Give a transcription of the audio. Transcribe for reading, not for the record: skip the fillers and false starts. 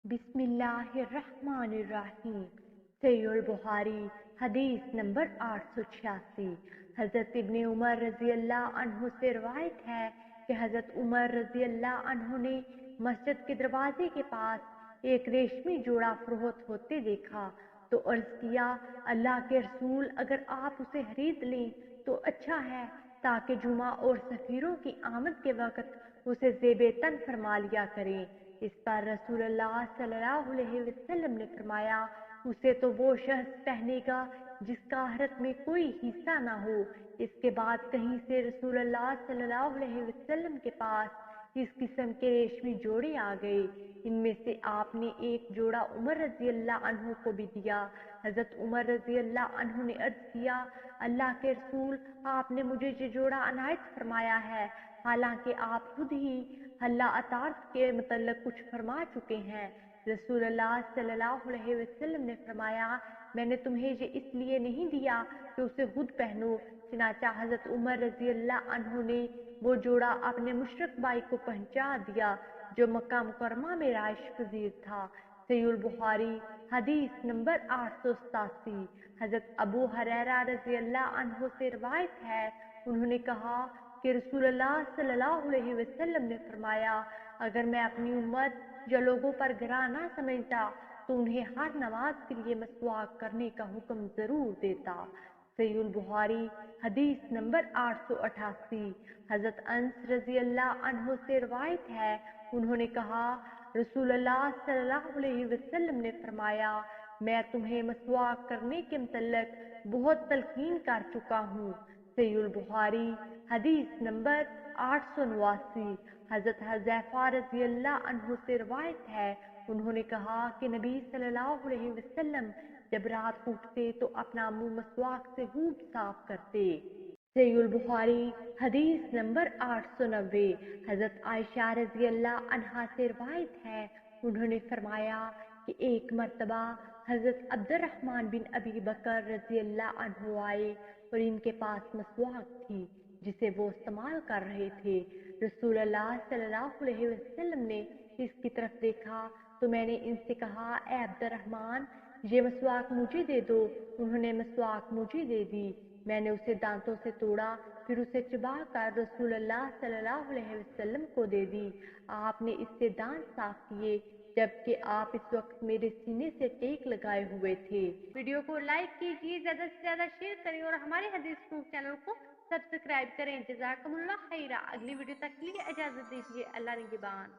बिस्मिल्लाहिर्रहमानिर्रहीम। सहीहुल बुखारी हदीस नंबर 886। हज़रत इब्ने उमर रज़ी अल्लाह अन्हु से रवायत है कि हज़रत उमर रज़ी अल्लाह अन्हु ने मस्जिद के दरवाजे के पास एक रेशमी जोड़ा फरोख्त होते देखा तो अर्ज किया, अल्लाह के रसूल, अगर आप उसे खरीद लें तो अच्छा है, ताकि जुमा और सफीरों की आमद के वक़्त उसे ज़ेबे तन फरमा लिया करें। इस पर रसूलुल्लाह सल्लल्लाहु अलैहि वसल्लम ने फरमाया, उसे तो वो शख्स पहनेगा जिसका आखिरत में कोई हिस्सा ना हो। इसके बाद कहीं से रसूलुल्लाह सल्लल्लाहु अलैहि वसल्लम के पास इस किस्म के रेशमी जोड़े आ गए। इनमें से आपने एक जोड़ा उमर रज़ी अल्लाह अन्हु को भी दिया। हज़रत उमर रज़ी अल्लाह अन्हु ने अर्ज किया, अल्लाह के रसूल, आपने मुझे ये जोड़ा अनायत फरमाया है, हालांकि आप खुद ही अल्लाह अतार्फ के मतलब कुछ फरमा चुके हैं। रसूलुल्लाह सल्लल्लाहु अलैहि वसल्लम ने फरमाया, मैंने तुम्हें ये इसलिए नहीं दिया कि उसे खुद पहनो। चनाचा हज़रत उमर रज़ी अल्लाह अन्हु ने वो जोड़ा अपने मुशरक भाई को पहुंचा दिया जो मक्का मुकरमा में राइश पजीर था। सहीहुल बुखारी हदीस नंबर 887। हज़रत अबू हुरैरा रज़ी अल्लाह अन्हु से रवायत है, उन्होंने कहा कि रसूलुल्लाह सल्लल्लाहु अलैहि वसल्लम ने फरमाया, अगर मैं अपनी उम्मत या लोगों पर गिरा ना समझता तो उन्हें हर नमाज के लिए मसवाक करने का हुक्म जरूर देता। सहीहुल बुखारी हदीस नंबर 888। हज़रत अनस रज़ी अल्लाह अन्हु से रवायत है, उन्होंने कहा, रसूलुल्लाह सल्लल्लाहु अलैहि वसल्लम ने फरमाया, मैं तुम्हें मसवाक करने के मुतल्लिक बहुत तलकीन कर चुका हूँ। सहीहुल बुखारी हदीस नंबर 889। हज़रत हुज़ैफा रज़ी अल्लाह अन्हु से रवायत है, उन्होंने कहा कि नबी सल्लल्लाहु अलैहि वसल्लम जब रात को उठते तो अपना मुंह मसवाक से खूब साफ करते। सहीहुल बुखारी हदीस नंबर 890। हज़रत आयशा रज़ी अल्लाह अन्हा से रवायत है, उन्होंने फरमाया कि एक मर्तबा हज़रत अब्दुर्रहमान बिन अबी बकर रज़ी अल्लाह अन्हु आए और इनके पास मसवाक थी जिसे वो इस्तेमाल कर रहे थे। रसूलुल्लाह सल्लल्लाहु अलैहि वसल्लम ने इसकी तरफ देखा तो मैंने इनसे कहा, ए अब्दुर्रहमान, ये मसवाक मुझे दे दो। उन्होंने मसवाक मुझे दे दी। मैंने उसे दांतों से तोड़ा, फिर उसे चबा कर रसूलुल्लाह सल्लल्लाहु अलैहि वसल्लम को दे दी। आपने इससे दांत साफ किए जबकि आप इस वक्त मेरे सीने से टेक लगाए हुए थे। वीडियो को लाइक कीजिए, ज्यादा से ज्यादा शेयर करें और हमारे हदीस प्रूफ चैनल को सब्सक्राइब करें। जज़ाकमुल्लाह खैरा। अगली वीडियो तक के लिए इजाजत दीजिए। अल्लाह निगहबान।